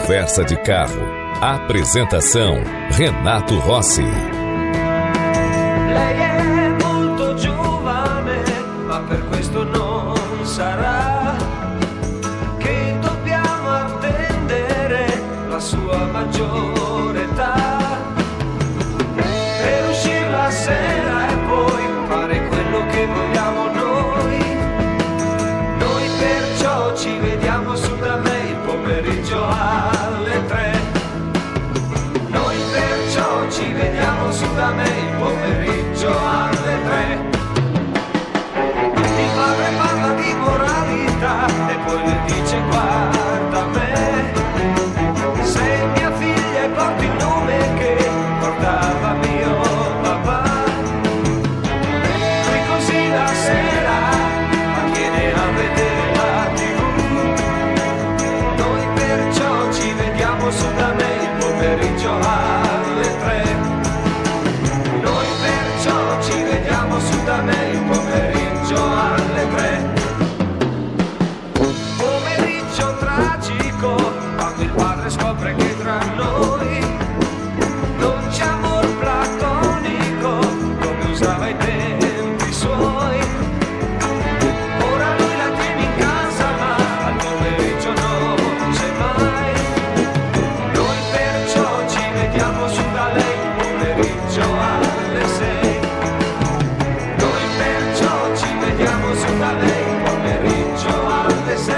Conversa de Carro. Apresentação: Renato Rossi. Lei è molto giovane, ma per questo non sarà che dobbiamo attendere la sua maggiore età per uscire la sera e poi fare quello che vogliamo noi. Noi perciò ci vediamo su da me il pomeriggio alle 3. Noi perciò ci vediamo su da me il pomeriggio alle 3. Il padre parla di moralità e poi le dice guarda me, se mia figlia porta il nome che portava mio papà, lui così la sera la viene a vedere la TV. Noi perciò ci vediamo su da me il pomeriggio alle 3. Noi perciò ci vediamo su da me il pomeriggio alle 3. Pomeriggio tragico, quando il padre scopre che tra noi non c'è amor platonico come usava ai tempi suoi. Ora lui la tiene in casa ma al pomeriggio non c'è mai. Noi perciò ci vediamo su da lei il pomeriggio alle 6. Noi perciò ci vediamo su da lei il pomeriggio alle 6.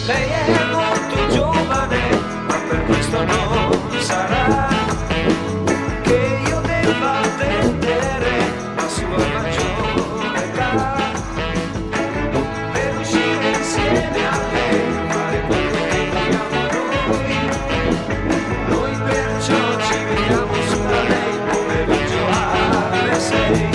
Lei è molto giovane, ma per questo non sarà che io debba attendere la sua maggiore età per uscire insieme a lei, fare quello che vogliamo noi. Noi perciò ci vediamo su da lei il pomeriggio alle 6.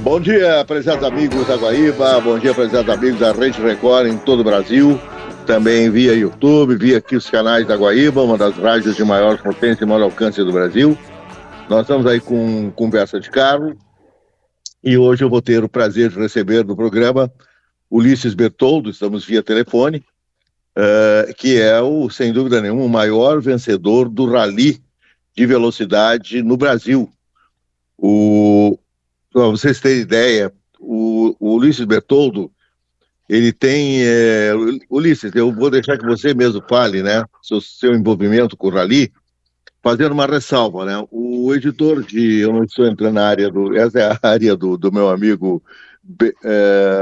Bom dia, prezados amigos da Guaíba, bom dia, prezados amigos da Rede Record em todo o Brasil, também via YouTube, via aqui os canais da Guaíba, uma das rádios de maior potência e maior alcance do Brasil. Nós estamos aí com Conversa de Carro e hoje eu vou ter o prazer de receber no programa Ulisses Bertoldo, estamos via telefone, que é sem dúvida nenhuma, o maior vencedor do rally de velocidade no Brasil. Para vocês terem ideia, o Ulisses Bertoldo, ele tem... Ulisses, eu vou deixar que você mesmo fale, né, seu envolvimento com o rally, fazendo uma ressalva, né? O editor eu não estou entrando na área essa é a área do meu amigo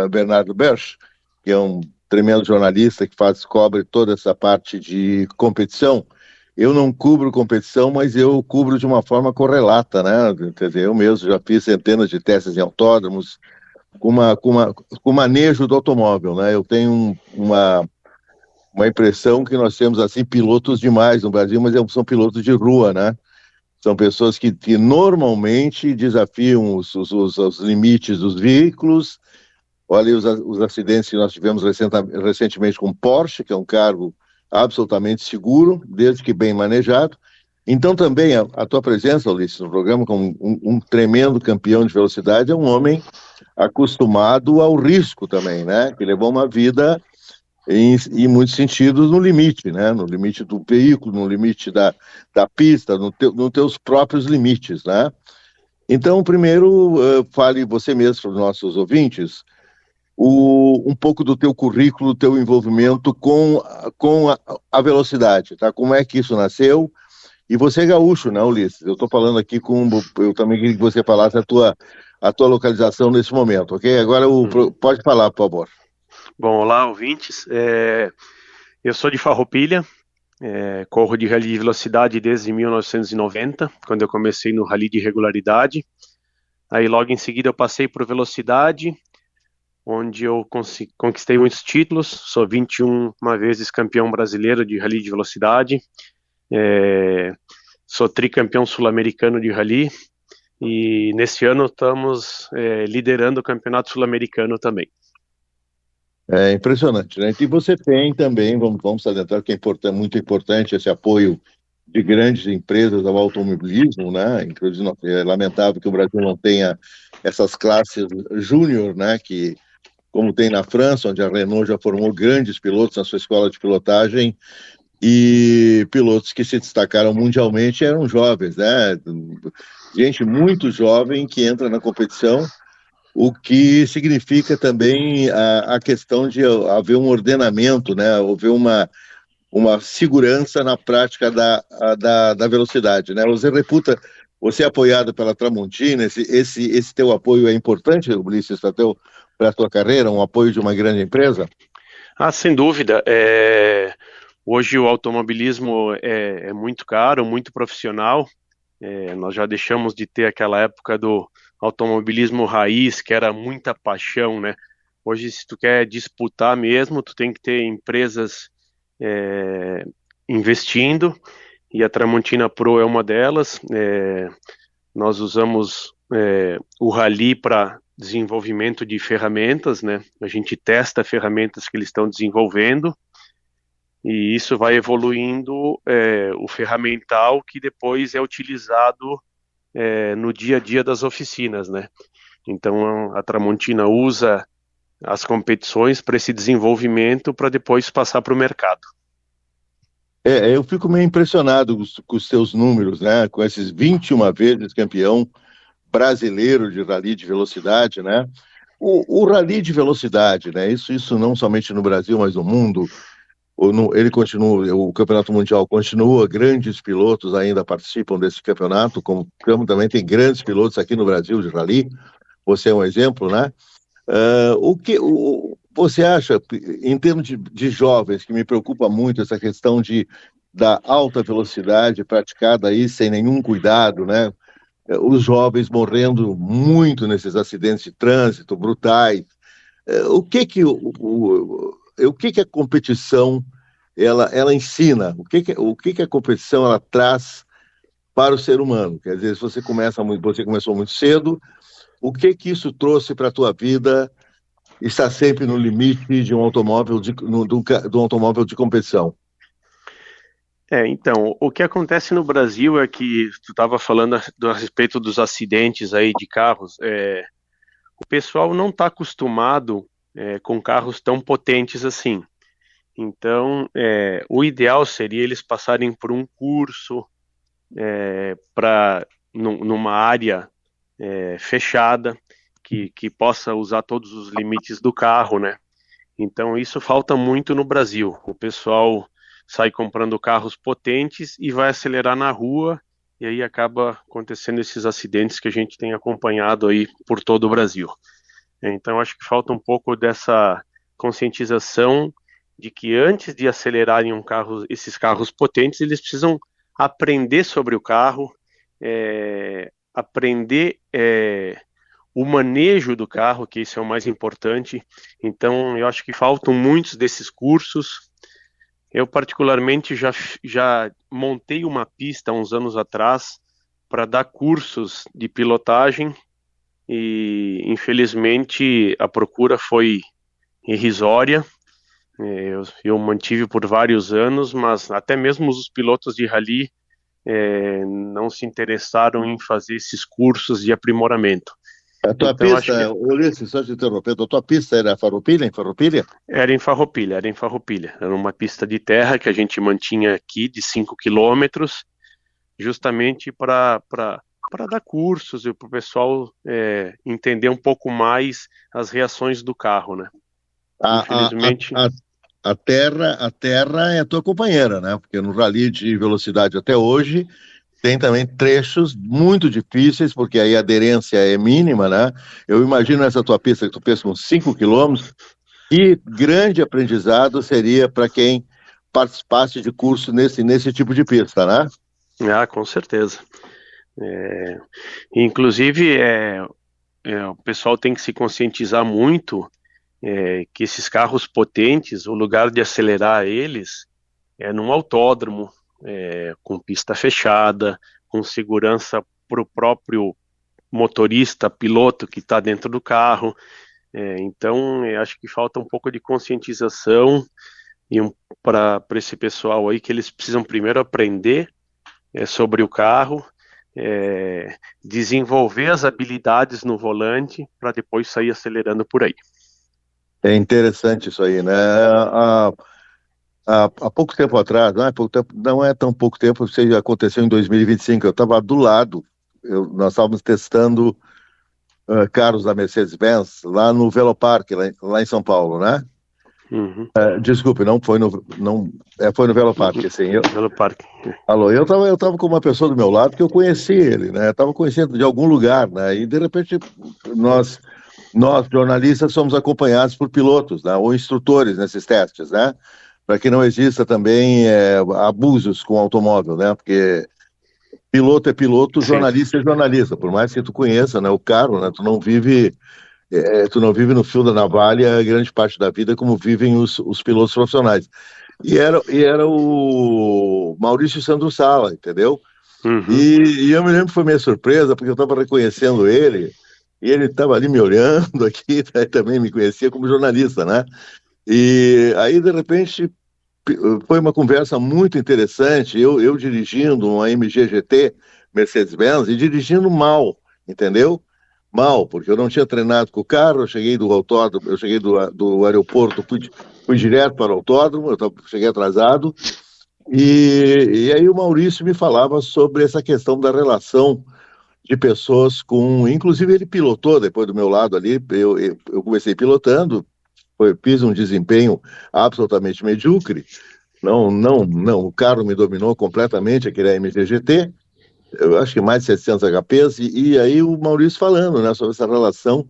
Bernardo Berch, que é um tremendo jornalista que cobre toda essa parte de competição. Eu não cubro competição, mas eu cubro de uma forma correlata, né? Quer dizer, eu mesmo já fiz centenas de testes em autódromos com manejo do automóvel, né? Eu tenho uma impressão que nós temos, assim, pilotos demais no Brasil, mas são pilotos de rua, né? São pessoas que normalmente desafiam os limites dos veículos. Olha os acidentes que nós tivemos recentemente com Porsche, que é um carro absolutamente seguro, desde que bem manejado. Então também a tua presença, Ulisses, no programa como um tremendo campeão de velocidade, é um homem acostumado ao risco também, né? Que levou uma vida, em muitos sentidos, no limite, né? No limite do veículo, no limite da pista, nos teus próprios limites, né? Então, primeiro, fale você mesmo para os nossos ouvintes um pouco do teu currículo, teu envolvimento com a velocidade, tá? Como é que isso nasceu? E você é gaúcho, né, Ulisses? Eu estou falando aqui eu também queria que você falasse a tua localização nesse momento, ok? Agora pode falar, por favor. Bom, olá, ouvintes. Eu sou de Farroupilha, corro de rally de velocidade desde 1990, quando eu comecei no rally de regularidade. Aí logo em seguida eu passei por velocidade, onde eu conquistei muitos títulos, sou 21 vezes campeão brasileiro de rally de velocidade, sou tricampeão sul-americano de rally, e nesse ano estamos liderando o campeonato sul-americano também. É impressionante, né? E você tem também, vamos adentrar, que é muito importante esse apoio de grandes empresas ao automobilismo, né? Inclusive, é lamentável que o Brasil não tenha essas classes júnior, né? Que, como tem na França, onde a Renault já formou grandes pilotos na sua escola de pilotagem, e pilotos que se destacaram mundialmente eram jovens, né? Gente muito jovem que entra na competição, o que significa também a questão de haver um ordenamento, né? Haver uma segurança na prática da velocidade, né? Você é apoiado pela Tramontina, esse teu apoio é importante, Ulisses, para a tua carreira, um apoio de uma grande empresa? Ah, sem dúvida. Hoje o automobilismo é muito caro, muito profissional. Nós já deixamos de ter aquela época do automobilismo raiz, que era muita paixão, né? Hoje, se tu quer disputar mesmo, tu tem que ter empresas investindo, e a Tramontina Pro é uma delas. Nós usamos o Rally para desenvolvimento de ferramentas, né? A gente testa ferramentas que eles estão desenvolvendo, e isso vai evoluindo o ferramental que depois é utilizado no dia a dia das oficinas, né? Então a Tramontina usa as competições para esse desenvolvimento para depois passar para o mercado. Eu fico meio impressionado com os seus números, né? Com esses 21 vezes campeão brasileiro de rally de velocidade, né? O rally de velocidade, né? Isso não somente no Brasil, mas no mundo. Ele continua, o Campeonato Mundial continua, grandes pilotos ainda participam desse campeonato, como também tem grandes pilotos aqui no Brasil de rally. Você é um exemplo, né? Você acha, em termos de jovens, que me preocupa muito essa questão da alta velocidade praticada aí sem nenhum cuidado, né? Os jovens morrendo muito nesses acidentes de trânsito brutais. O que que a competição ela ensina? O que que a competição ela traz para o ser humano? Quer dizer, se você começou muito cedo, o que que isso trouxe para a tua vida? Está sempre no limite de um automóvel do automóvel de competição. Então, o que acontece no Brasil é que tu estava falando a respeito dos acidentes aí de carros. O pessoal não está acostumado com carros tão potentes assim. Então, o ideal seria eles passarem por um curso numa área fechada, que possa usar todos os limites do carro, né? Então, isso falta muito no Brasil. O pessoal sai comprando carros potentes e vai acelerar na rua, e aí acaba acontecendo esses acidentes que a gente tem acompanhado aí por todo o Brasil. Então, acho que falta um pouco dessa conscientização de que antes de acelerarem esses carros potentes, eles precisam aprender sobre o carro, aprender o manejo do carro, que isso é o mais importante. Então, eu acho que faltam muitos desses cursos. Eu, particularmente, já montei uma pista há uns anos atrás para dar cursos de pilotagem, e, infelizmente, a procura foi irrisória. Eu mantive por vários anos, mas até mesmo os pilotos de rally não se interessaram em fazer esses cursos de aprimoramento. A tua Então, acho pista, que Ulisses, só te interrompendo, a tua pista era Farroupilha, em Farroupilha? era em Farroupilha. Era uma pista de terra que a gente mantinha aqui de 5 quilômetros, justamente para dar cursos e para o pessoal entender um pouco mais as reações do carro, né? Infelizmente. A terra é a tua companheira, né? Porque no rally de velocidade até hoje tem também trechos muito difíceis, porque aí a aderência é mínima, né? Eu imagino essa tua pista que tu fez com 5 quilômetros, e grande aprendizado seria para quem participasse de curso nesse tipo de pista, né? Ah, com certeza. Inclusive, o pessoal tem que se conscientizar muito que esses carros potentes, o lugar de acelerar eles é num autódromo, com pista fechada, com segurança para o próprio motorista, piloto que está dentro do carro. Então, acho que falta um pouco de conscientização para esse pessoal aí, que eles precisam primeiro aprender sobre o carro, desenvolver as habilidades no volante para depois sair acelerando por aí. É interessante isso aí, né? Há pouco tempo atrás, não é tão pouco tempo, isso aconteceu em 2025, eu estava do lado, nós estávamos testando carros da Mercedes-Benz lá no Velopark, lá em São Paulo, né? Uhum. Desculpe, foi no Velopark, assim. Velopark. Alô, eu tava com uma pessoa do meu lado que eu conheci ele, né? Eu tava conhecendo de algum lugar, né? E de repente nós jornalistas somos acompanhados por pilotos, né? Ou instrutores nesses testes, né? Para que não exista também abusos com o automóvel, né? Porque piloto é piloto, jornalista é jornalista, por mais que tu conheça, né, o carro, né? Tu não vive no fio da navalha grande parte da vida como vivem os pilotos profissionais. E era o Maurício Sandro Sala, entendeu? Uhum. E eu me lembro que foi minha surpresa, porque eu estava reconhecendo ele, e ele estava ali me olhando aqui, né, também me conhecia como jornalista, né? E aí, de repente, foi uma conversa muito interessante, eu dirigindo uma MG GT Mercedes-Benz e dirigindo mal, entendeu? Mal, porque eu não tinha treinado com o carro, eu cheguei do autódromo, eu cheguei do aeroporto, fui direto para o autódromo, cheguei atrasado, e aí o Maurício me falava sobre essa questão da relação de pessoas com... Inclusive ele pilotou depois do meu lado ali, eu comecei pilotando, fiz um desempenho absolutamente medíocre, não, o carro me dominou completamente, aquele AMG GT, eu acho que mais de 700 HPs, e aí o Maurício falando, né, sobre essa relação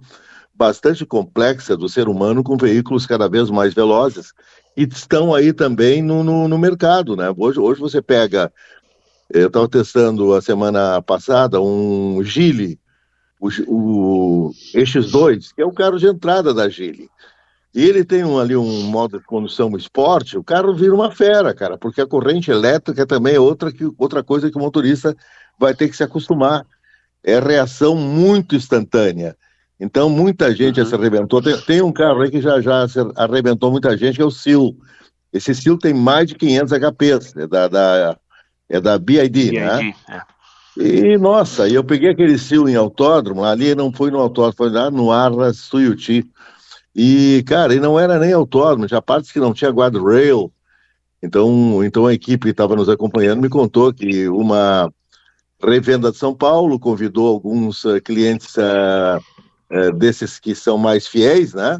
bastante complexa do ser humano com veículos cada vez mais velozes, e estão aí também no mercado, né? Hoje você pega, eu estava testando a semana passada um Geely, o EX2, que é o carro de entrada da Geely. E ele tem ali um modo de condução esporte, o carro vira uma fera, cara, porque a corrente elétrica também é outra coisa que o motorista vai ter que se acostumar. É reação muito instantânea. Então, muita gente já se arrebentou. Tem um carro aí que já se arrebentou muita gente, que é o Seal. Esse Seal tem mais de 500 HPs, é da BYD, né? E, nossa, eu peguei aquele Seal em autódromo, ali não foi no autódromo, foi lá no Arras Tuiuti. E, cara, e não era nem autódromo, tinha partes que não tinha guardrail. Então a equipe que estava nos acompanhando me contou que uma revenda de São Paulo convidou alguns clientes desses que são mais fiéis, né?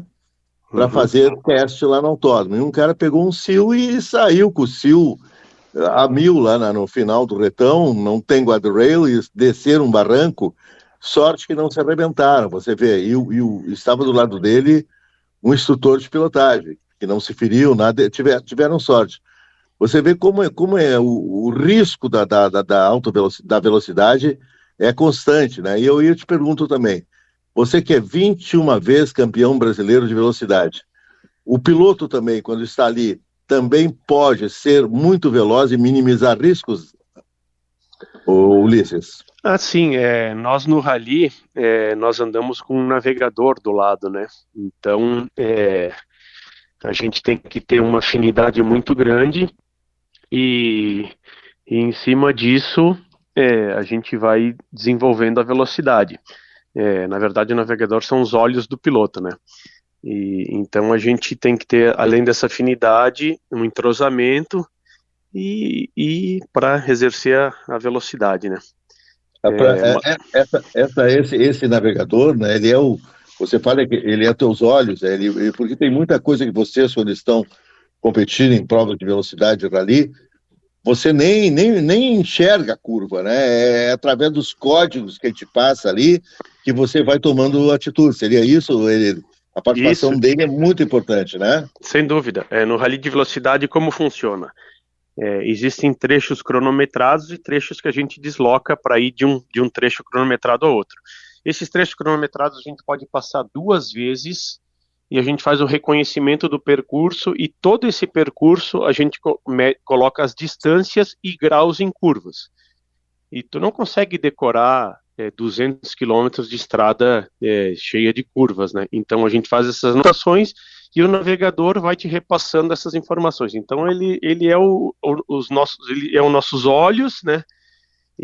Para fazer teste lá no autódromo. E um cara pegou um Seal e saiu com o Seal a 1000 lá no final do retão, não tem guardrail, e desceram um barranco, sorte que não se arrebentaram, você vê, e estava do lado dele um instrutor de pilotagem, que não se feriu, nada, tiveram sorte. Você vê como é o risco da velocidade é constante, né? E eu te pergunto também, você que é 21 vezes campeão brasileiro de velocidade, o piloto também, quando está ali, também pode ser muito veloz e minimizar riscos, Ulisses? Sim, nós no Rally, nós andamos com um navegador do lado, né? Então, a gente tem que ter uma afinidade muito grande e em cima disso, a gente vai desenvolvendo a velocidade. Na verdade, o navegador são os olhos do piloto, né? Então, a gente tem que ter, além dessa afinidade, um entrosamento e para exercer a velocidade, né? Esse navegador, né, você fala que ele é teus olhos, porque tem muita coisa que vocês, quando estão competindo em provas de velocidade de rally, você nem enxerga a curva, né? É através dos códigos que a gente passa ali que você vai tomando atitude. Seria isso? A participação dele é muito importante, né? Sem dúvida. No rally de velocidade, como funciona? Existem trechos cronometrados e trechos que a gente desloca para ir de um trecho cronometrado ao outro. Esses trechos cronometrados a gente pode passar 2 vezes e a gente faz o reconhecimento do percurso, e todo esse percurso a gente coloca as distâncias e graus em curvas. E tu não consegue decorar 200 quilômetros de estrada cheia de curvas, né? Então a gente faz essas anotações e o navegador vai te repassando essas informações. Então ele é os nossos olhos, né?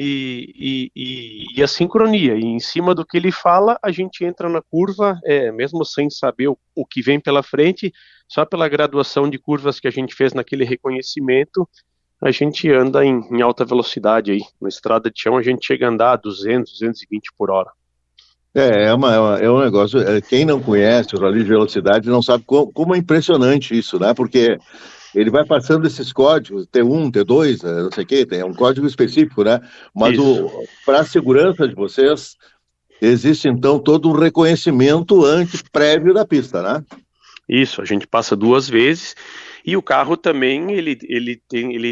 e a sincronia. E em cima do que ele fala, a gente entra na curva, mesmo sem saber o que vem pela frente, só pela graduação de curvas que a gente fez naquele reconhecimento, a gente anda em alta velocidade aí. Na estrada de chão, a gente chega a andar a 200, 220 por hora. É um negócio. Quem não conhece o rally de velocidade não sabe como é impressionante isso, né? Porque ele vai passando esses códigos, T1, T2, não sei o quê, tem um código específico, né? Mas para a segurança de vocês, existe então todo um reconhecimento prévio da pista, né? Isso, a gente passa 2 vezes, e o carro também, ele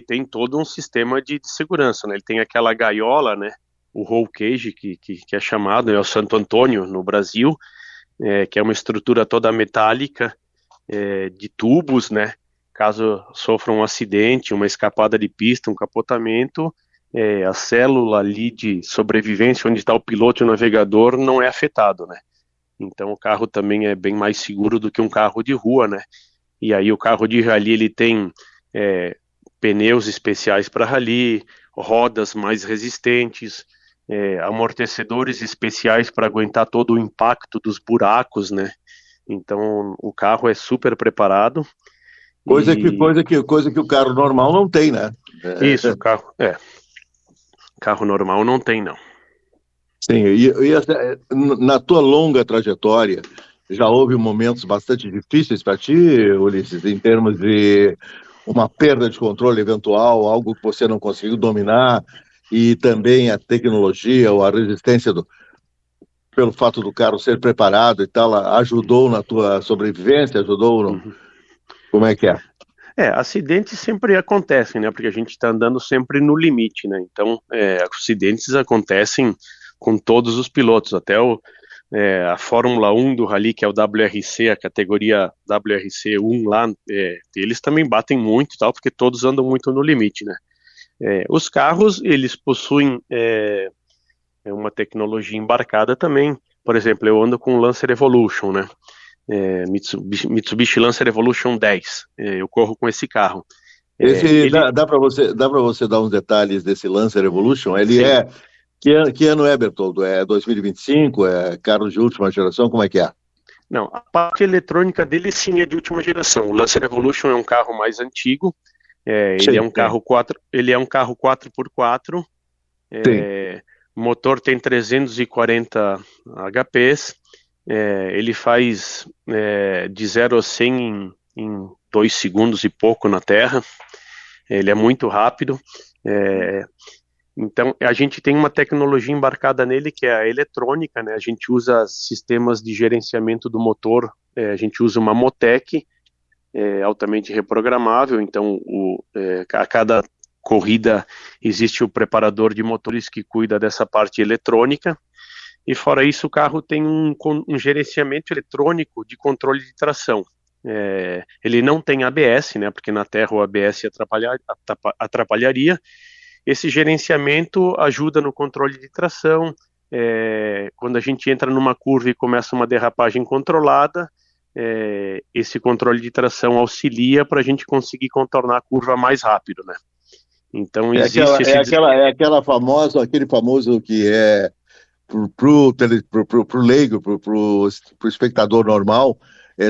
tem todo um sistema de segurança, né? Ele tem aquela gaiola, né? O roll cage, que é chamado, é o Santo Antônio, no Brasil, que é uma estrutura toda metálica, de tubos, né? Caso sofra um acidente, uma escapada de pista, um capotamento, a célula ali de sobrevivência, onde está o piloto e o navegador, não é afetado, né? Então o carro também é bem mais seguro do que um carro de rua, né? E aí o carro de rally, ele tem pneus especiais para rally, rodas mais resistentes, amortecedores especiais para aguentar todo o impacto dos buracos, né? Então o carro é super preparado. Coisa que o carro normal não tem, né? Isso, carro normal não tem, não. Sim, e na tua longa trajetória, já houve momentos bastante difíceis para ti, Ulisses, em termos de uma perda de controle eventual, algo que você não conseguiu dominar, e também a tecnologia ou a resistência pelo fato do carro ser preparado e tal, ajudou na tua sobrevivência, ajudou no... Uhum. Como é que é? Acidentes sempre acontecem, né? Porque a gente está andando sempre no limite, né? Então, acidentes acontecem com todos os pilotos, até a Fórmula 1 do Rally, que é o WRC, a categoria WRC 1 lá, eles também batem muito e tal, porque todos andam muito no limite, né? Os carros, eles possuem uma tecnologia embarcada também. Por exemplo, eu ando com o Lancer Evolution, né? Mitsubishi Lancer Evolution 10. Eu corro com esse carro. Dá para você dar uns detalhes desse Lancer Evolution? Ele Sim. Que ano é, Bertoldo? É 2025? É carro de última geração? Como é que é? Não, a parte eletrônica dele sim é de última geração. O Lancer Evolution é um carro mais antigo. Ele é um carro 4x4. O motor tem 340 HPs. Ele faz de 0 a 100 em 2 segundos e pouco na terra. Ele é muito rápido. Então, a gente tem uma tecnologia embarcada nele que é a eletrônica, né? A gente usa sistemas de gerenciamento do motor, a gente usa uma Motec, altamente reprogramável. Então, a cada corrida existe o preparador de motores que cuida dessa parte eletrônica. E fora isso, o carro tem um gerenciamento eletrônico de controle de tração. Ele não tem ABS, né? Porque na terra o ABS atrapalharia. Esse gerenciamento ajuda no controle de tração. Quando a gente entra numa curva e começa uma derrapagem controlada, esse controle de tração auxilia para a gente conseguir contornar a curva mais rápido, né? Então existe aquele famoso que é pro leigo, pro espectador normal,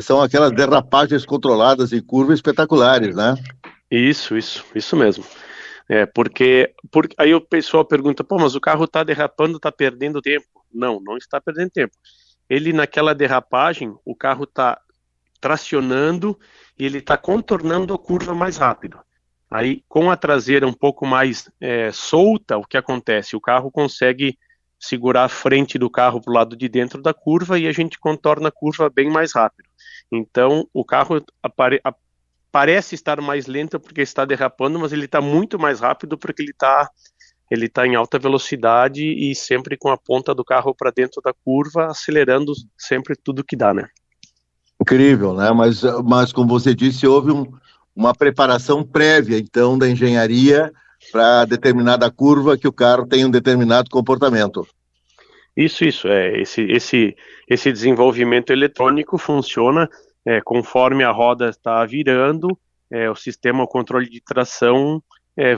são aquelas derrapagens controladas em curvas espetaculares, né? Isso mesmo. Porque aí o pessoal pergunta, mas o carro está derrapando, está perdendo tempo. Não está perdendo tempo. Ele, naquela derrapagem, o carro está tracionando e ele está contornando a curva mais rápido. Aí, com a traseira um pouco mais solta, o que acontece? O carro consegue segurar a frente do carro para o lado de dentro da curva e a gente contorna a curva bem mais rápido. Então, o carro parece estar mais lento porque está derrapando, mas ele está muito mais rápido porque ele tá em alta velocidade e sempre com a ponta do carro para dentro da curva, acelerando sempre tudo que dá, né? Incrível, né? Mas como você disse, houve uma preparação prévia, então, da engenharia para determinada curva que o carro tem um determinado comportamento. Isso. Esse desenvolvimento eletrônico funciona conforme a roda está virando, o sistema, o controle de tração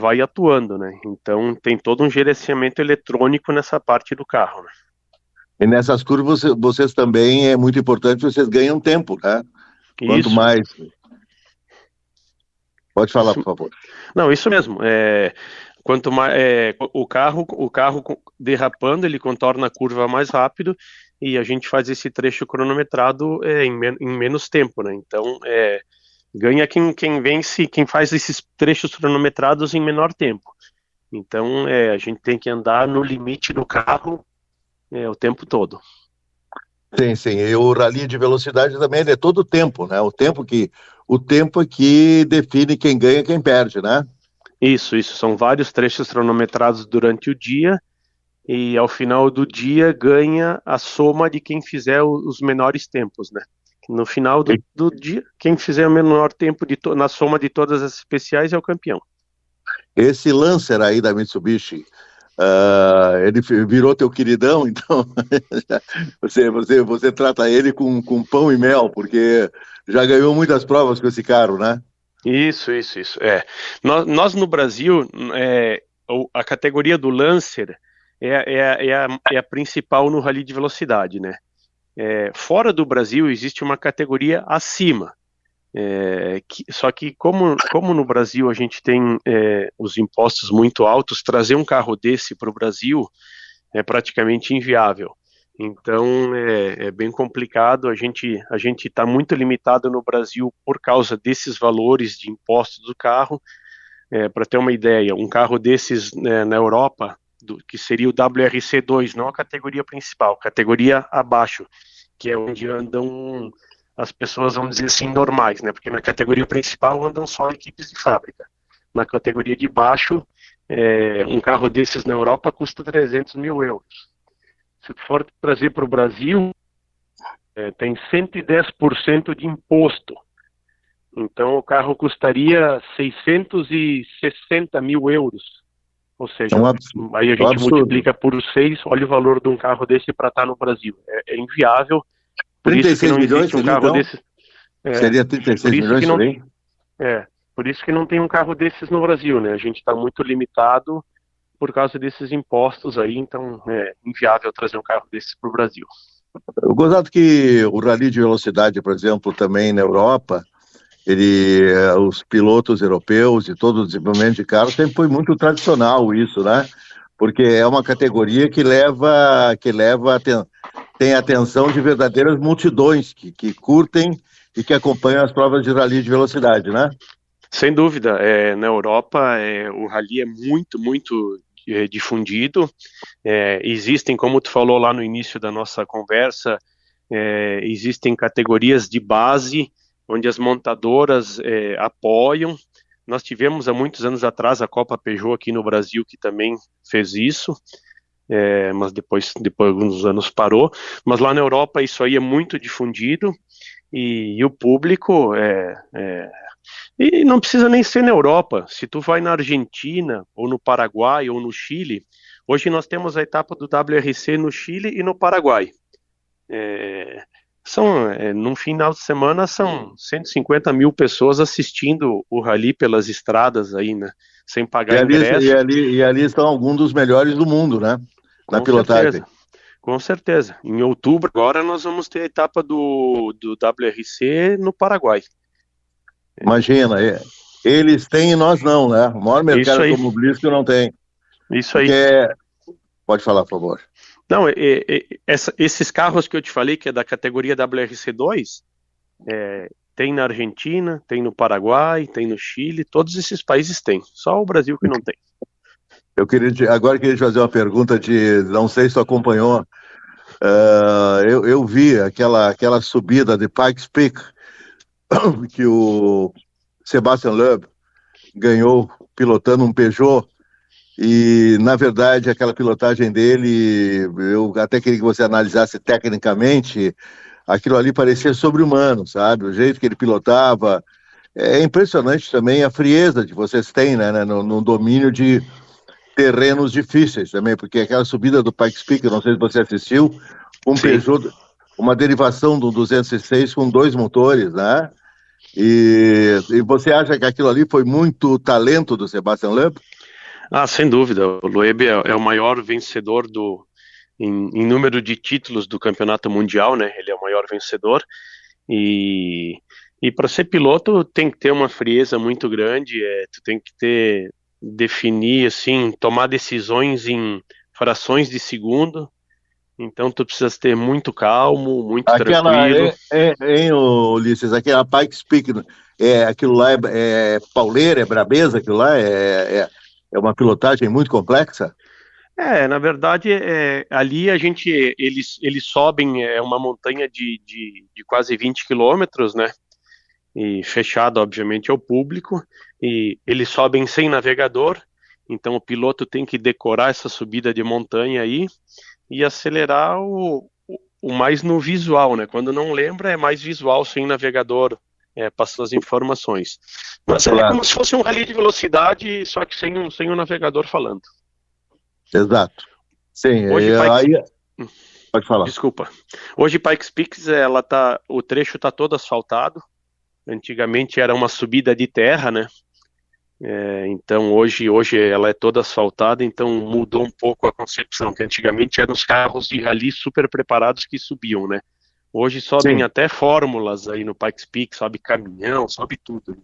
vai atuando, né? Então tem todo um gerenciamento eletrônico nessa parte do carro, né? E nessas curvas, vocês também, é muito importante, vocês ganham tempo, né? Quanto Isso, mais... Pode falar, isso, por favor. não, isso mesmo. Quanto mais o carro derrapando, ele contorna a curva mais rápido e a gente faz esse trecho cronometrado em menos tempo, né? Então, ganha quem vence, quem faz esses trechos cronometrados em menor tempo. Então, a gente tem que andar no limite do carro o tempo todo. Sim, sim. E o rally de velocidade também ele é todo o tempo, né? O tempo é que define quem ganha e quem perde, né? Isso. São vários trechos cronometrados durante o dia e ao final do dia ganha a soma de quem fizer os menores tempos, né? No final do dia, quem fizer o menor tempo na soma de todas as especiais é o campeão. Esse Lancer aí da Mitsubishi, ele virou teu queridão, então você trata ele com pão e mel, porque já ganhou muitas provas com esse carro, né? Isso. Nós no Brasil, a categoria do Lancer é a principal no rally de velocidade, né? Fora do Brasil existe uma categoria acima, só que como no Brasil a gente tem os impostos muito altos, trazer um carro desse para o Brasil é praticamente inviável. Então é bem complicado, a gente está muito limitado no Brasil por causa desses valores de impostos do carro. Para ter uma ideia, um carro desses na Europa, que seria o WRC2, não a categoria principal, categoria abaixo, que é onde andam as pessoas, vamos dizer assim, normais, né? Porque na categoria principal andam só equipes de fábrica. Na categoria de baixo, um carro desses na Europa custa 300 mil euros. Se for trazer para o Brasil, tem 110% de imposto. Então o carro custaria 660 mil euros. Ou seja, aí a gente multiplica por 6, olha o valor de um carro desse para estar no Brasil. É inviável. Por 36 isso que não milhões, existe um carro então? desse. Seria 36 milhões também? Por isso que não tem um carro desses no Brasil, né? A gente está muito limitado por causa desses impostos aí, então é inviável trazer um carro desses para o Brasil. Eu gostado que o rally de velocidade, por exemplo, também na Europa, os pilotos europeus e todo o desenvolvimento de carro sempre foi muito tradicional isso, né? Porque é uma categoria que tem a atenção de verdadeiras multidões que curtem e que acompanham as provas de rally de velocidade, né? Sem dúvida, na Europa o rally é muito difundido. Existem, como tu falou lá no início da nossa conversa, existem categorias de base onde as montadoras apoiam. Nós tivemos há muitos anos atrás a Copa Peugeot aqui no Brasil, que também fez isso, mas depois de alguns anos parou. Mas lá na Europa isso aí é muito difundido e o público e não precisa nem ser na Europa. Se tu vai na Argentina, ou no Paraguai, ou no Chile, hoje nós temos a etapa do WRC no Chile e no Paraguai. Num final de semana são 150 mil pessoas assistindo o rally pelas estradas aí, né? Sem pagar ingresso. E ali estão alguns dos melhores do mundo, né? Na pilotagem. Com certeza. Em outubro, agora nós vamos ter a etapa do WRC no Paraguai. Imagina, eles têm e nós não, né? O maior mercado automobilístico não tem. Isso aí. Pode falar, por favor. Não, esses carros que eu te falei, que é da categoria WRC2, tem na Argentina, tem no Paraguai, tem no Chile, todos esses países têm, só o Brasil que não tem. Agora queria te fazer uma pergunta não sei se tu acompanhou, eu vi aquela subida de Pikes Peak, que o Sebastian Loeb ganhou pilotando um Peugeot, e na verdade aquela pilotagem dele, eu até queria que você analisasse tecnicamente, aquilo ali parecia sobre-humano, sabe? O jeito que ele pilotava, é impressionante também a frieza que vocês têm, né, no domínio de terrenos difíceis também, porque aquela subida do Pikes Peak, eu não sei se você assistiu, um Peugeot, uma derivação do 206 com 2 motores, né? E você acha que aquilo ali foi muito talento do Sebastian Loeb? Sem dúvida. O Loeb é o maior vencedor em número de títulos do campeonato mundial, né? Ele é o maior vencedor. E para ser piloto tem que ter uma frieza muito grande, tu tem que definir, assim, tomar decisões em frações de segundo, então tu precisa ter muito calmo, muito Aquela, tranquilo. hein, Ulisses, aquela Pikes Peak, aquilo lá é pauleira, é brabeza, aquilo lá é uma pilotagem muito complexa? Na verdade, ali eles sobem, uma montanha de quase 20 quilômetros, né? E fechado, obviamente, ao público, e eles sobem sem navegador, então o piloto tem que decorar essa subida de montanha aí e acelerar o mais no visual, né? Quando não lembra, é mais visual, sem navegador, passando as informações. Mas é Claro. como se fosse um rally de velocidade, só que sem um navegador falando. Exato. Sim, Hoje, aí pode falar. Desculpa. Hoje, Pikes Peak, o trecho está todo asfaltado. Antigamente era uma subida de terra, né? Então hoje ela é toda asfaltada, então mudou um pouco a concepção, que antigamente eram os carros de rally super preparados que subiam, né? Hoje sobem Sim. até fórmulas aí no Pikes Peak, sobe caminhão, sobe tudo.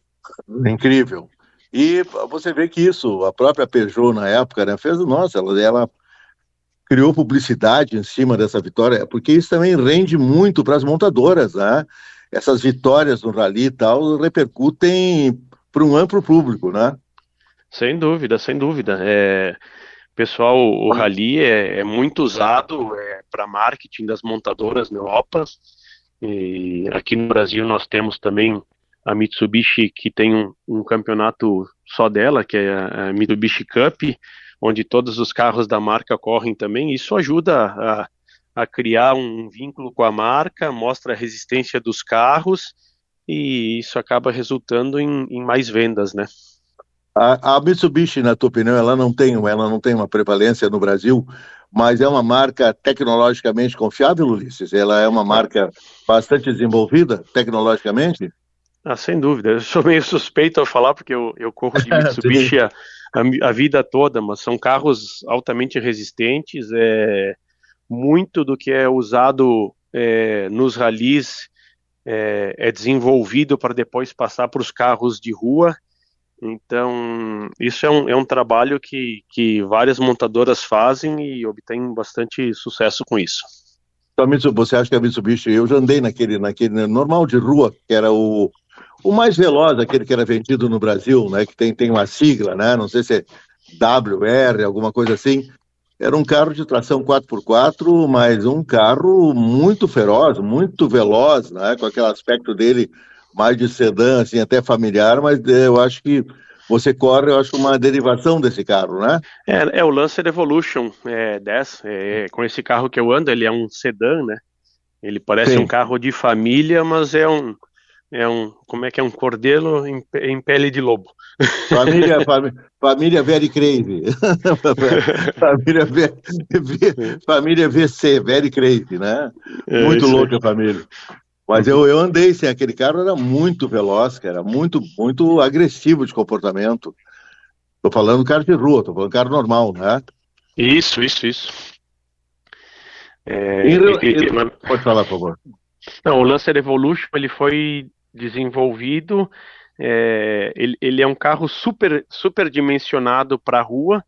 Incrível. E você vê que a própria Peugeot na época, né, ela criou publicidade em cima dessa vitória, porque isso também rende muito para as montadoras, né? Essas vitórias no rally e tal repercutem para um amplo público, né? Sem dúvida, sem dúvida. Pessoal, o rally é muito usado para marketing das montadoras na Europa. E aqui no Brasil nós temos também a Mitsubishi, que tem um campeonato só dela, que é a Mitsubishi Cup, onde todos os carros da marca correm também. Isso ajuda a criar um vínculo com a marca, mostra a resistência dos carros e isso acaba resultando em mais vendas, né? A Mitsubishi, na tua opinião, ela não tem uma prevalência no Brasil, mas é uma marca tecnologicamente confiável, Ulisses? Ela é uma marca bastante desenvolvida tecnologicamente? Sem dúvida. Eu sou meio suspeito a falar, porque eu corro de Mitsubishi a vida toda, mas são carros altamente resistentes. Muito do que é usado nos ralis é desenvolvido para depois passar para os carros de rua. Então, isso é um trabalho que várias montadoras fazem e obtêm bastante sucesso com isso. Então, você acha que a Mitsubishi, eu já andei naquele normal de rua, que era o mais veloz, aquele que era vendido no Brasil, né, que tem uma sigla, né, não sei se é WR, alguma coisa assim. Era um carro de tração 4x4, mas um carro muito feroz, muito veloz, né, com aquele aspecto dele mais de sedã, assim, até familiar, mas eu acho que você corre, eu acho, uma derivação desse carro, né? O Lancer Evolution 10, com esse carro que eu ando, ele é um sedã, né? Ele parece um carro de família, mas como é que é, um cordeiro em pele de lobo. Família Very Crazy. Família VC, Very Crazy, né? Muito louca a família. Mas eu andei sem aquele carro, era muito veloz, era muito, muito agressivo de comportamento. Tô falando carro de rua, tô falando carro normal, né? Isso. Pode falar, por favor. Não, o Lancer Evolution, ele foi desenvolvido, ele é um carro super, super dimensionado para rua,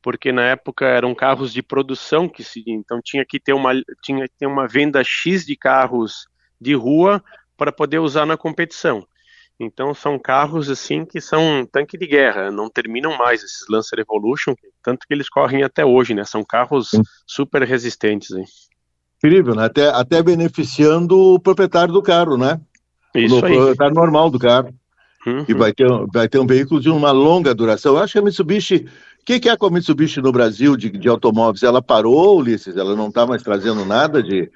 porque na época eram carros de produção, então tinha que ter uma venda X de carros de rua para poder usar na competição. Então são carros assim que são tanque de guerra, não terminam mais esses Lancer Evolution, tanto que eles correm até hoje, né? São carros super resistentes. Hein? Incrível, né? Até beneficiando o proprietário do carro, né? Isso aí. O proprietário normal do carro. E vai ter um veículo de uma longa duração. Eu acho que a Mitsubishi... O que é com a Mitsubishi no Brasil de automóveis? Ela parou, Ulisses? Ela não está mais trazendo nada de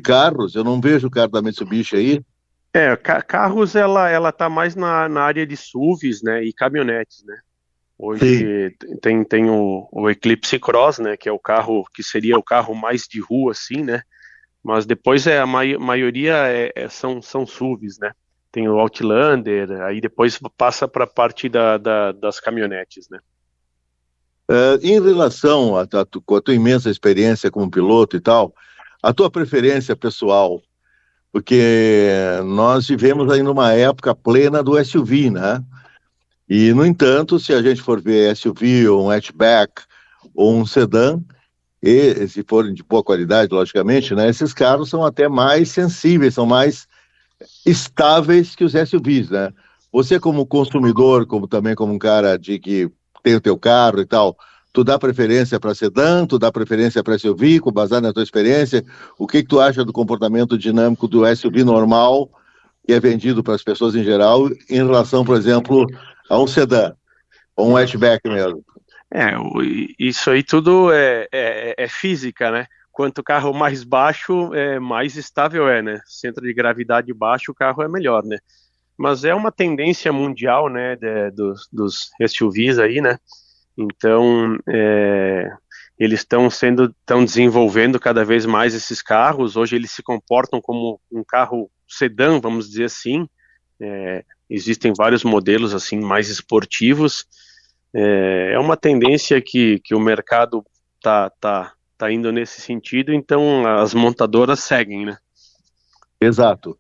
carros? Eu não vejo o carro da Mitsubishi aí. Carros ela tá mais na área de SUVs, né, e caminhonetes, né. Hoje tem o Eclipse Cross, né, que é o carro que seria o carro mais de rua, assim, né. Mas depois a maioria são SUVs, né. tem o Outlander, aí depois passa para a parte das caminhonetes, né? Em relação com a tua imensa experiência como piloto e tal, a tua preferência pessoal, porque nós vivemos aí numa época plena do SUV, né? E, no entanto, se a gente for ver SUV ou um hatchback ou um sedã, e se forem de boa qualidade, logicamente, né? Esses carros são até mais sensíveis, são mais estáveis que os SUVs, né? Você como consumidor, como também como um cara de que tem o teu carro e tal, tu dá preferência para sedã, tu dá preferência para SUV, com baseado na tua experiência, o que tu acha do comportamento dinâmico do SUV normal, que é vendido para as pessoas em geral, em relação, por exemplo, a um sedã, ou um hatchback mesmo? Isso aí tudo é física, né? Quanto o carro mais baixo, mais estável né? Centro de gravidade baixo, o carro é melhor, né? Mas é uma tendência mundial, né, dos SUVs aí, né? Então, eles estão desenvolvendo cada vez mais esses carros. Hoje eles se comportam como um carro sedã, vamos dizer assim. Existem vários modelos assim mais esportivos. É uma tendência que o mercado tá indo nesse sentido, então as montadoras seguem, né? Exato.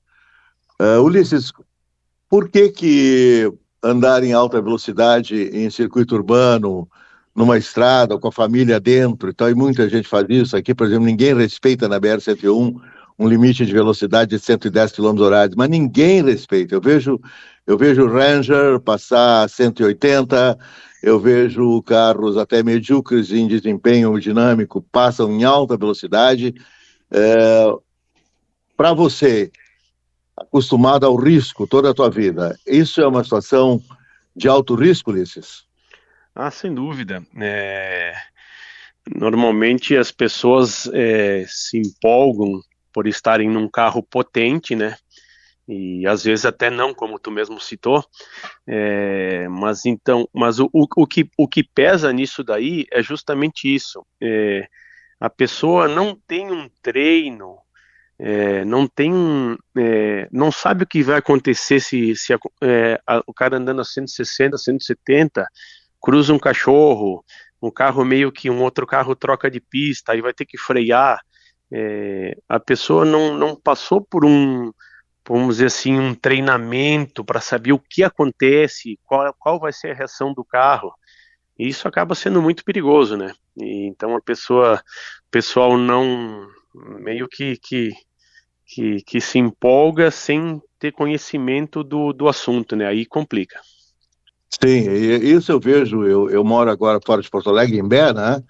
Ulisses, por que andar em alta velocidade em circuito urbano, numa estrada, com a família dentro e tal, e muita gente faz isso aqui, por exemplo, ninguém respeita na BR-101 um limite de velocidade de 110 km/h, mas ninguém respeita. Eu vejo o Ranger passar 180, eu vejo carros até medíocres em desempenho dinâmico passam em alta velocidade. Para você, acostumado ao risco toda a tua vida, isso é uma situação de alto risco, Ulisses? Sem dúvida. Normalmente as pessoas se empolgam por estarem num carro potente, né? E às vezes até não, como tu mesmo citou. Mas o que pesa nisso daí é justamente isso. A pessoa não tem um treino, não sabe o que vai acontecer se o cara andando a 160, 170, cruza um cachorro, um carro meio que um outro carro troca de pista, aí vai ter que frear. A pessoa não passou por vamos dizer assim, um treinamento para saber o que acontece, qual vai ser a reação do carro. E isso acaba sendo muito perigoso, né? E então o pessoal não meio que se empolga sem ter conhecimento do assunto, né? Aí complica. Sim, isso eu vejo. Eu moro agora fora de Porto Alegre, em Bé, né?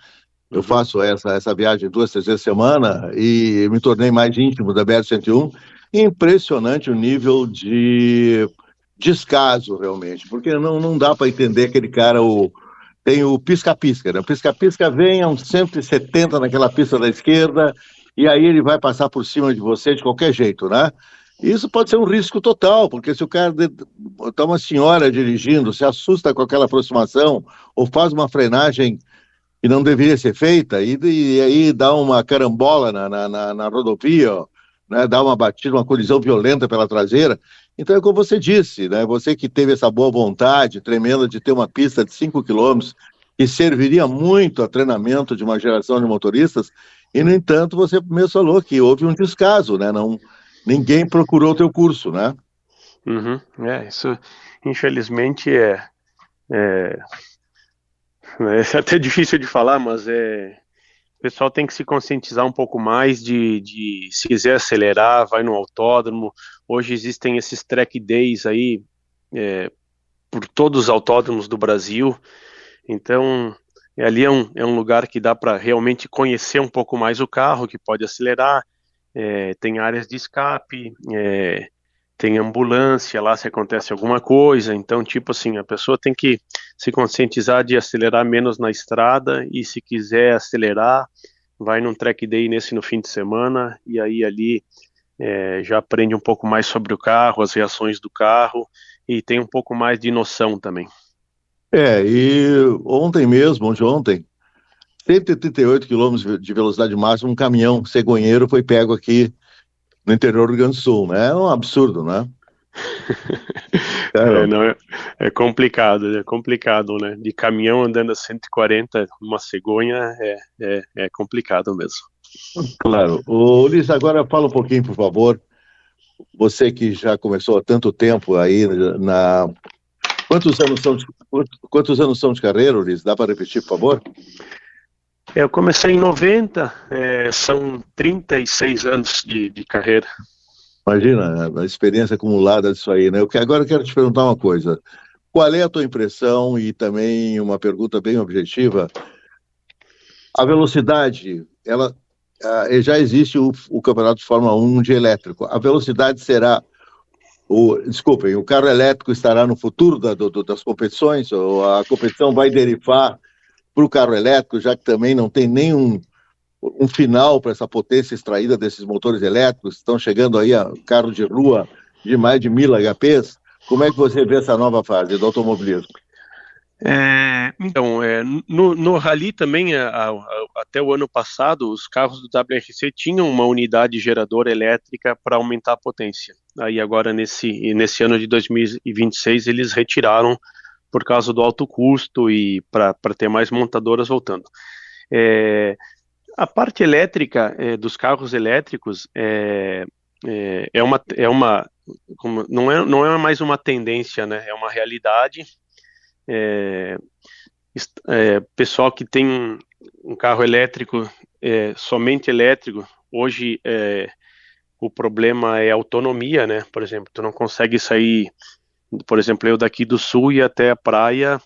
Eu faço essa viagem 2, 3 vezes por semana e me tornei mais íntimo da BR-101. Impressionante o nível de descaso, realmente, porque não dá para entender aquele cara, tem o pisca-pisca, né? O pisca-pisca vem a uns 170 naquela pista da esquerda e aí ele vai passar por cima de você de qualquer jeito, né? Isso pode ser um risco total, porque se o cara tá uma senhora dirigindo, se assusta com aquela aproximação ou faz uma frenagem que não deveria ser feita, e aí dá uma carambola na rodovia, né, dá uma batida, uma colisão violenta pela traseira. Então é como você disse, né, você que teve essa boa vontade tremenda de ter uma pista de 5 quilômetros que serviria muito a treinamento de uma geração de motoristas, e no entanto você mesmo falou que houve um descaso, né, ninguém procurou o teu curso, né? Isso infelizmente é até difícil de falar, mas o pessoal tem que se conscientizar um pouco mais de se quiser acelerar, vai no autódromo. Hoje existem esses track days aí por todos os autódromos do Brasil, então ali é um lugar que dá para realmente conhecer um pouco mais o carro, que pode acelerar, tem áreas de escape, tem ambulância lá se acontece alguma coisa. Então, tipo assim, a pessoa tem que se conscientizar de acelerar menos na estrada, e se quiser acelerar, vai num track day no fim de semana, e aí ali já aprende um pouco mais sobre o carro, as reações do carro, e tem um pouco mais de noção também. E ontem mesmo, 138 km de velocidade máxima, um caminhão cegonheiro foi pego aqui no interior do Rio Grande do Sul, né? É um absurdo, né? Não, é complicado, né? De caminhão andando a 140, uma cegonha, é complicado mesmo. Claro. Ulisses, agora fala um pouquinho, por favor. Você que já começou há tanto tempo aí Quantos anos são de carreira, Ulisses? Dá para repetir, por favor? Eu comecei em 90, são 36 anos de carreira. Imagina a experiência acumulada disso aí, né? Agora eu quero te perguntar uma coisa. Qual é a tua impressão, e também uma pergunta bem objetiva, a velocidade, já existe o campeonato de Fórmula 1 de elétrico. A velocidade será, desculpem, o carro elétrico estará no futuro das competições, ou a competição vai derivar para o carro elétrico, já que também não tem nenhum final para essa potência extraída desses motores elétricos, estão chegando aí a carro de rua de mais de 1000 HPs. Como é que você vê essa nova fase do automobilismo? Então, no Rally também, até o ano passado, os carros do WRC tinham uma unidade geradora elétrica para aumentar a potência. Aí agora, nesse ano de 2026, eles retiraram por causa do alto custo e para ter mais montadoras voltando. A parte elétrica dos carros elétricos não é mais uma tendência, né? É uma realidade. Pessoal que tem um carro elétrico, somente elétrico, hoje o problema é a autonomia, né? Por exemplo, tu não consegue sair, por exemplo, eu daqui do sul e até a praia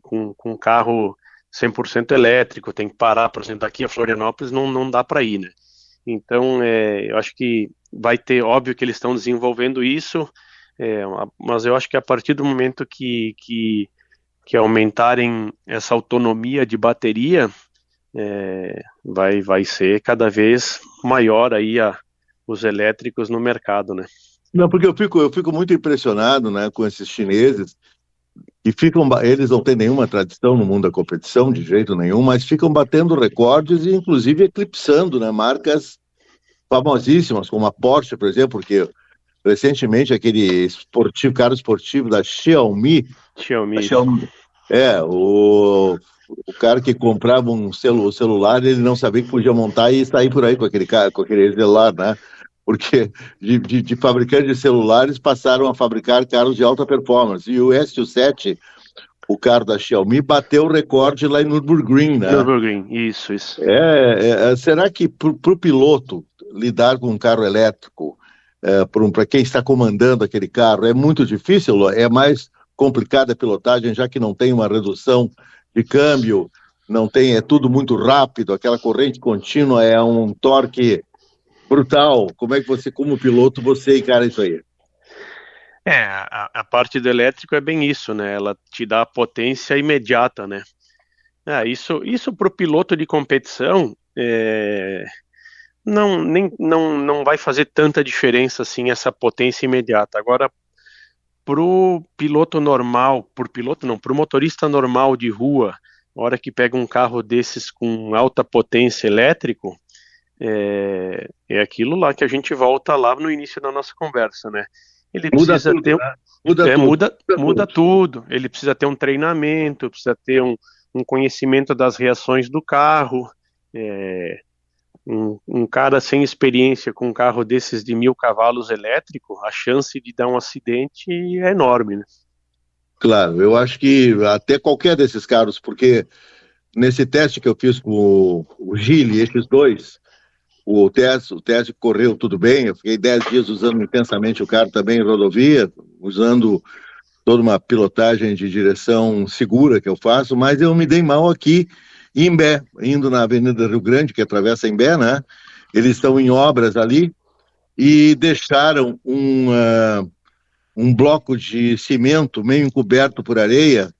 com um carro 100% elétrico, tem que parar, por exemplo, daqui a Florianópolis não dá para ir, né? Então, eu acho que vai ter, óbvio que eles estão desenvolvendo isso, mas eu acho que a partir do momento que aumentarem essa autonomia de bateria, vai ser cada vez maior aí os elétricos no mercado, né? Não, porque eu fico muito impressionado, né, com esses chineses, que eles não têm nenhuma tradição no mundo da competição, de jeito nenhum, mas ficam batendo recordes e inclusive eclipsando, né, marcas famosíssimas, como a Porsche, por exemplo, porque recentemente aquele carro esportivo da Xiaomi. O cara que comprava um celular, ele não sabia que podia montar e sair por aí com aquele celular, né? Porque de fabricantes de celulares passaram a fabricar carros de alta performance. E o S7, o carro da Xiaomi, bateu o recorde lá em Nürburgring, né? Nürburgring, isso. Será que para o piloto lidar com um carro elétrico, para quem está comandando aquele carro, é muito difícil? É mais complicada a pilotagem, já que não tem uma redução de câmbio, é tudo muito rápido, aquela corrente contínua é um torque brutal. Como é que você, como piloto, você encara isso aí? A parte do elétrico é bem isso, né? Ela te dá a potência imediata, né? Isso para o piloto de competição não vai fazer tanta diferença assim, essa potência imediata. Agora, pro piloto normal, pro motorista normal de rua, na hora que pega um carro desses com alta potência elétrico, é aquilo lá que a gente volta lá no início da nossa conversa, né? Ele precisa ter muda tudo. Ele precisa ter um treinamento, precisa ter um conhecimento das reações do carro. Um cara sem experiência com um carro desses de 1000 cavalos elétrico, a chance de dar um acidente é enorme, né? Claro, eu acho que até qualquer desses carros, porque nesse teste que eu fiz com o Gili, esses dois, o teste correu tudo bem, eu fiquei 10 dias usando intensamente o carro também em rodovia, usando toda uma pilotagem de direção segura que eu faço, mas eu me dei mal aqui em Imbé, indo na Avenida Rio Grande, que atravessa Imbé, né? Eles estão em obras ali e deixaram um bloco de cimento meio encoberto por areia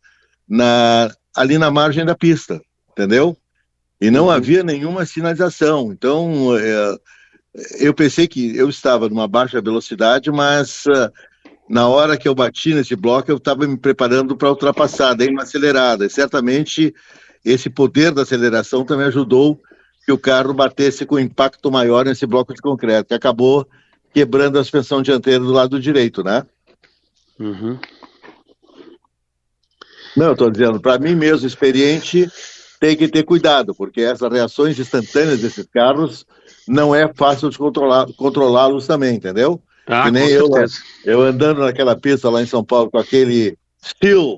ali na margem da pista, entendeu? E não havia nenhuma sinalização. Então, eu pensei que eu estava numa baixa velocidade, mas na hora que eu bati nesse bloco, eu estava me preparando para ultrapassar, dei uma acelerada. E certamente esse poder da aceleração também ajudou que o carro batesse com impacto maior nesse bloco de concreto, que acabou quebrando a suspensão dianteira do lado direito, né? Uhum. Não, eu estou dizendo, para mim mesmo, experiente, tem que ter cuidado, porque essas reações instantâneas desses carros não é fácil de controlá-los também, entendeu? Ah, Que com nem certeza. eu andando naquela pista lá em São Paulo com aquele Steel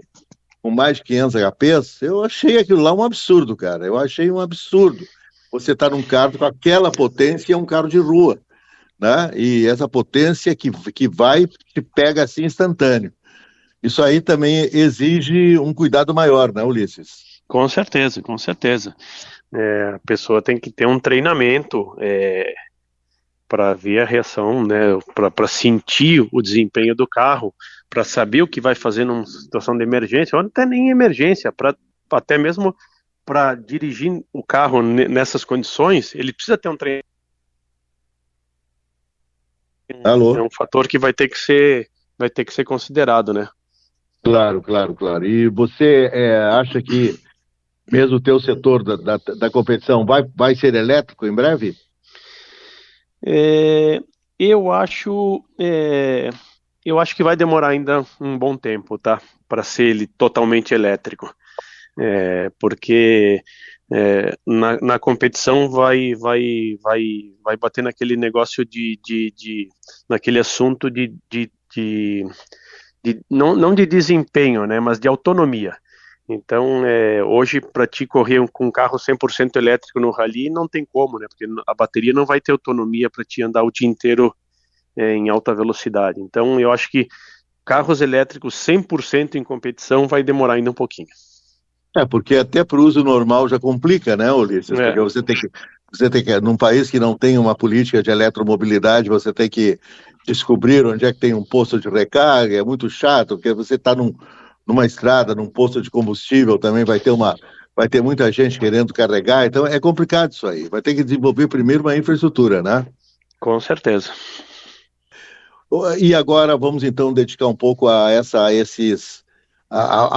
com mais de 500 HPs, eu achei aquilo lá um absurdo, cara. Eu achei um absurdo. Você tá num carro com aquela potência e é um carro de rua, né? E essa potência que vai, te pega assim instantâneo. Isso aí também exige um cuidado maior, né, Ulisses? Com certeza, com certeza. A pessoa tem que ter um treinamento para ver a reação, né, para sentir o desempenho do carro, para saber o que vai fazer numa situação de emergência, ou até nem emergência, até mesmo para dirigir o carro nessas condições, ele precisa ter um treinamento. É Alô? um fator que vai ter que ser considerado, né? Claro, claro, claro. E você acha que mesmo o teu setor da competição vai ser elétrico em breve? É, eu acho, é, eu acho que vai demorar ainda um bom tempo, tá? Para ser ele totalmente elétrico. Porque na competição vai bater naquele negócio naquele assunto não de desempenho, né, mas de autonomia. Então, hoje, para ti correr com um carro 100% elétrico no rally, não tem como, né, porque a bateria não vai ter autonomia para ti andar o dia inteiro em alta velocidade. Então, eu acho que carros elétricos 100% em competição vai demorar ainda um pouquinho. Porque até para o uso normal já complica, né, Ulisses? Porque num país que não tem uma política de eletromobilidade, você tem que descobrir onde é que tem um posto de recarga, é muito chato, porque você está numa estrada, num posto de combustível, também vai ter muita gente querendo carregar, então é complicado isso aí. Vai ter que desenvolver primeiro uma infraestrutura, né? Com certeza. E agora vamos então dedicar um pouco a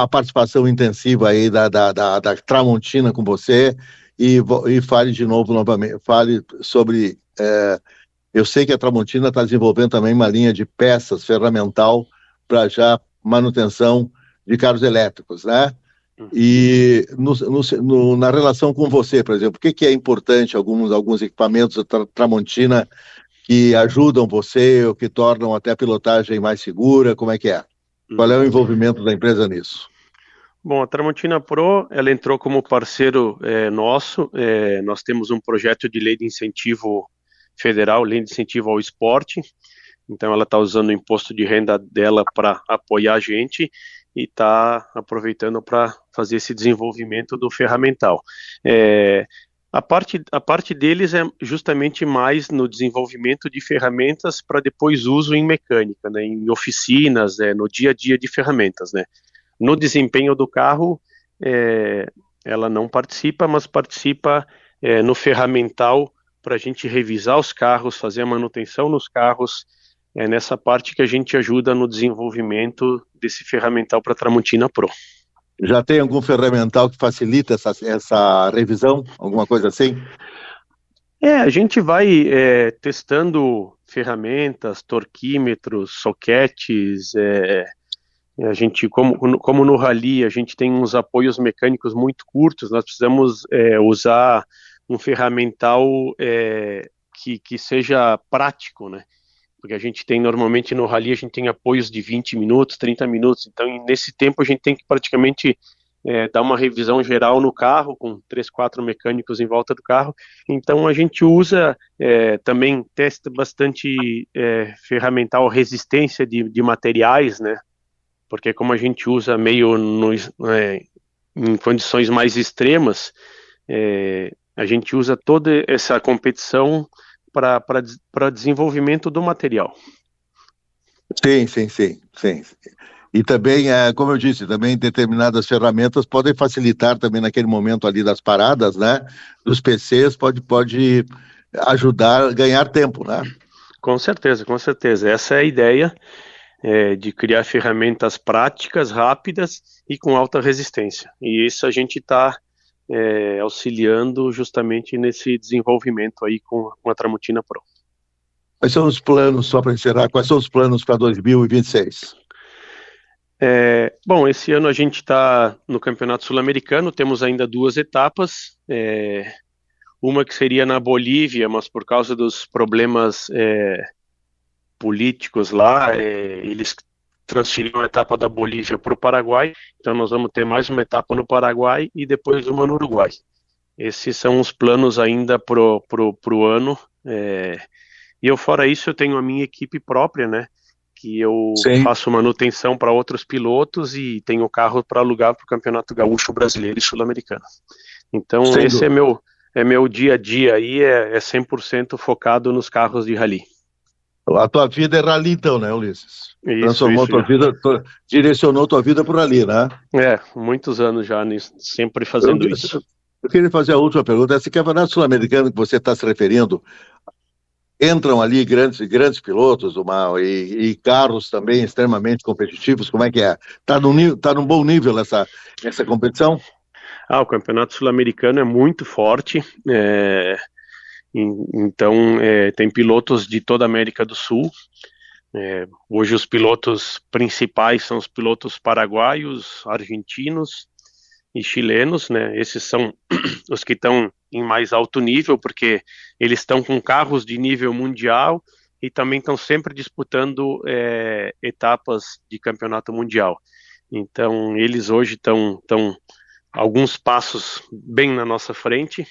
participação intensiva aí da Tramontina com você e fale de novo novamente, fale sobre. Eu sei que a Tramontina está desenvolvendo também uma linha de peças ferramental para já manutenção de carros elétricos, né? E na relação com você, por exemplo, o que é importante alguns equipamentos da Tramontina que ajudam você ou que tornam até a pilotagem mais segura? Como é que é? Qual é o envolvimento da empresa nisso? Bom, a Tramontina Pro, ela entrou como parceiro nosso. Nós temos um projeto de lei de incentivo federal, lei de incentivo ao esporte. Então, ela está usando o imposto de renda dela para apoiar a gente e está aproveitando para fazer esse desenvolvimento do ferramental. A parte deles é justamente mais no desenvolvimento de ferramentas para depois uso em mecânica, né, em oficinas, no dia a dia de ferramentas, né. No desempenho do carro, ela não participa, mas participa no ferramental para a gente revisar os carros, fazer a manutenção nos carros. É nessa parte que a gente ajuda no desenvolvimento desse ferramental para a Tramontina Pro. Já tem algum ferramental que facilita essa revisão? Alguma coisa assim? A gente vai testando ferramentas, torquímetros, soquetes. A gente, como no rally, a gente tem uns apoios mecânicos muito curtos, nós precisamos usar um ferramental que seja prático, né? Porque a gente tem, normalmente no rally, a gente tem apoios de 20 minutos, 30 minutos, então nesse tempo a gente tem que praticamente dar uma revisão geral no carro, com 3, 4 mecânicos em volta do carro. Então a gente usa, também testa bastante ferramental resistência de materiais, né? Porque como a gente usa meio em condições mais extremas, a gente usa toda essa competição para desenvolvimento do material. Sim. E também, como eu disse, também determinadas ferramentas podem facilitar também naquele momento ali das paradas, né? Dos PCs, pode ajudar a ganhar tempo, né? Com certeza. Essa é a ideia, de criar ferramentas práticas, rápidas e com alta resistência. E isso a gente está auxiliando justamente nesse desenvolvimento aí com a Tramontina Pro. Quais são os planos, só para encerrar, quais são os planos para 2026? Bom, esse ano a gente está no Campeonato Sul-Americano, temos ainda 2 etapas, uma que seria na Bolívia, mas por causa dos problemas políticos lá, eles transferiram a etapa da Bolívia para o Paraguai, então nós vamos ter mais uma etapa no Paraguai e depois uma no Uruguai. Esses são os planos ainda pro ano, e eu, fora isso, eu tenho a minha equipe própria, né? Que eu faço manutenção para outros pilotos e tenho carro para alugar para o Campeonato Gaúcho, Brasileiro e Sul-Americano. Então, esse é meu dia a dia aí, é 100% focado nos carros de rally. A tua vida é rally então, né, Ulisses? Transformou tua vida, direcionou tua vida para o rally, né? Muitos anos já nisso, sempre fazendo isso. Eu queria fazer a última pergunta. Esse Campeonato Sul-Americano que você está se referindo, entram ali grandes pilotos e carros também extremamente competitivos, como é que é? Está num bom nível essa competição? O Campeonato Sul-Americano é muito forte, então tem pilotos de toda a América do Sul. Hoje os pilotos principais são os pilotos paraguaios, argentinos e chilenos, né? Esses são os que estão em mais alto nível, porque eles estão com carros de nível mundial e também estão sempre disputando etapas de campeonato mundial. Então eles hoje estão alguns passos bem na nossa frente,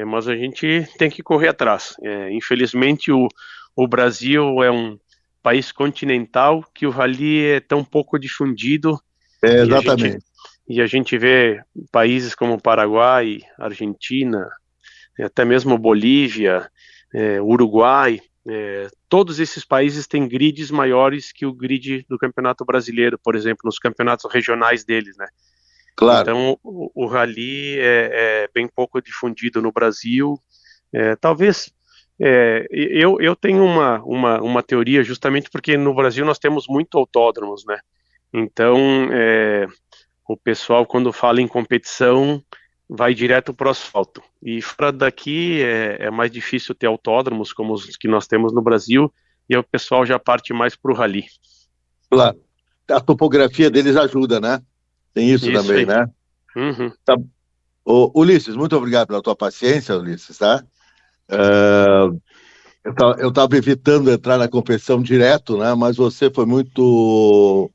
mas a gente tem que correr atrás. Infelizmente o Brasil é um país continental que o rally é tão pouco difundido. Exatamente. E a gente vê países como Paraguai, Argentina, até mesmo Bolívia, Uruguai, todos esses países têm grids maiores que o grid do Campeonato Brasileiro, por exemplo, nos campeonatos regionais deles, né? Claro. Então o rally é bem pouco difundido no Brasil. Talvez eu tenho uma teoria, justamente porque no Brasil nós temos muito autódromos, né? Então o pessoal, quando fala em competição, vai direto para o asfalto. E fora daqui é mais difícil ter autódromos como os que nós temos no Brasil, e aí o pessoal já parte mais para o rally. Claro. A topografia deles ajuda, né? Tem isso também, aí, né? Uhum. Tá. Ulisses, muito obrigado pela tua paciência, Ulisses, tá? Eu estava evitando entrar na competição direto, né? Mas você foi muito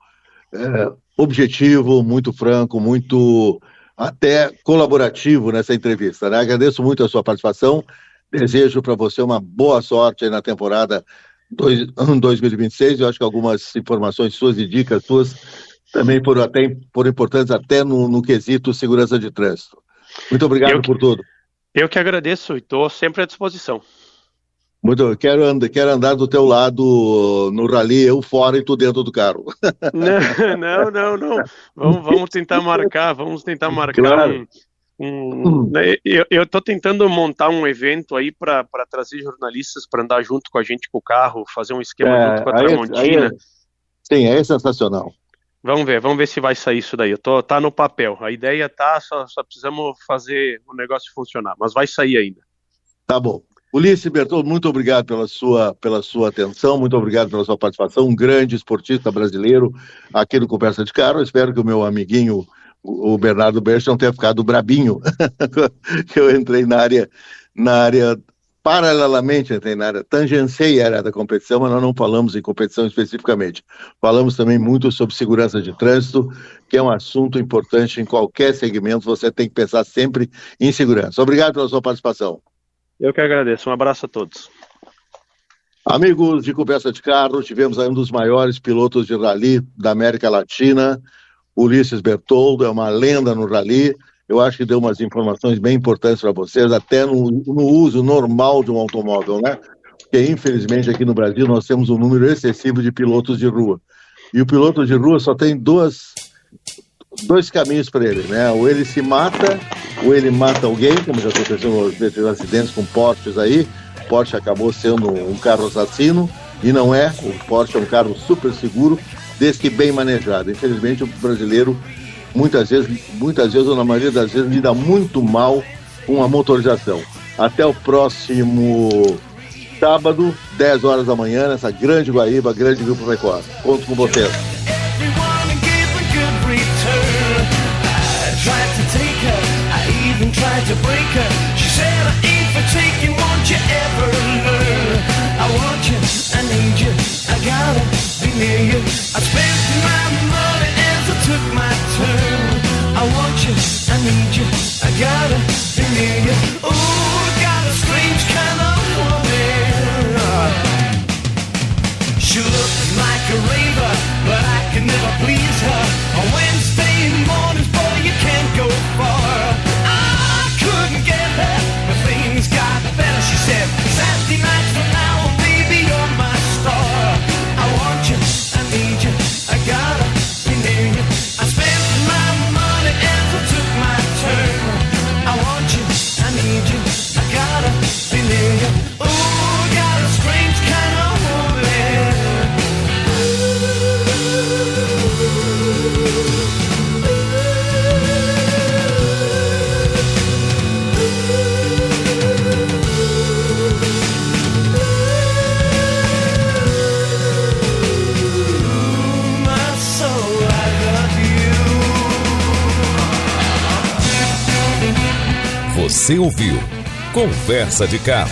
objetivo, muito franco, muito até colaborativo nessa entrevista, né? Agradeço muito a sua participação, desejo para você uma boa sorte aí na temporada 2026, eu acho que algumas informações suas e dicas suas também foram importantes até no quesito segurança de trânsito. Muito obrigado por tudo. Eu que agradeço e estou sempre à disposição. Quero andar do teu lado no rally, eu fora e tu dentro do carro. Não. Vamos tentar marcar. Claro. Eu estou tentando montar um evento aí para trazer jornalistas para andar junto com a gente com o carro, fazer um esquema junto com a Tramontina. Sim, é sensacional. Vamos ver se vai sair isso daí. Tá no papel. A ideia só precisamos fazer o negócio funcionar, mas vai sair ainda. Tá bom. Ulisses Bertoldo, muito obrigado pela sua atenção, muito obrigado pela sua participação, um grande esportista brasileiro aqui no Conversa de Carro. Espero que o meu amiguinho, o Bernardo Berch, não tenha ficado brabinho, que eu entrei na área, paralelamente entrei na área, tangenciei a área da competição, mas nós não falamos em competição especificamente. Falamos também muito sobre segurança de trânsito, que é um assunto importante em qualquer segmento, você tem que pensar sempre em segurança. Obrigado pela sua participação. Eu que agradeço. Um abraço a todos. Amigos de Conversa de Carro, tivemos aí um dos maiores pilotos de rally da América Latina, Ulisses Bertoldo, é uma lenda no rally. Eu acho que deu umas informações bem importantes para vocês, até no uso normal de um automóvel, né? Porque, infelizmente, aqui no Brasil nós temos um número excessivo de pilotos de rua. E o piloto de rua só tem dois caminhos para ele, né? Ou ele se mata, ou ele mata alguém, como já aconteceu nos acidentes com Porsches aí. O Porsche acabou sendo um carro assassino, e não é. O Porsche é um carro super seguro, desde que bem manejado. Infelizmente, o brasileiro, muitas vezes, ou na maioria das vezes, lida muito mal com a motorização. Até o próximo sábado, 10 horas da manhã, nessa grande Guaíba, grande Grupo Record. Conto com vocês. She looks like a raver, but I can never please her. On Wednesday mornings, boy, you can't go far. I couldn't get her, but things got better. She said, Saturday nights from now on, baby, you're my star. I want you, I need you, I gotta be near you. I spent my money and I took my turn. I want you, I need you, I gotta be near you. Ooh, got a strange kind of woman. Você ouviu Conversa de Carro.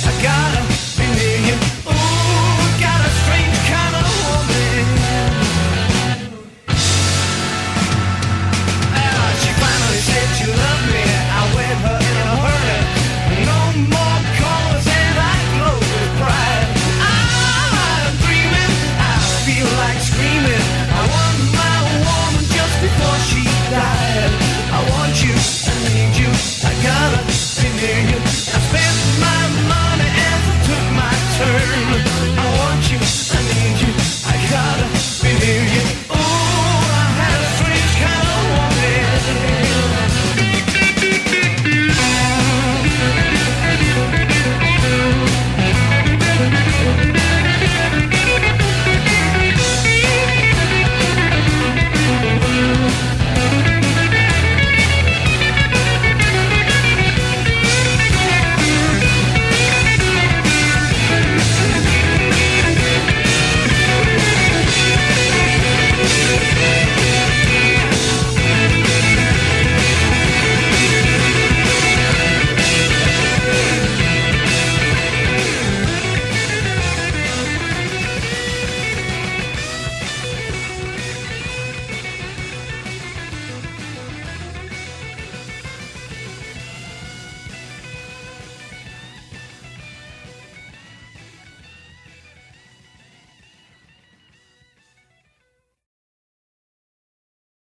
I got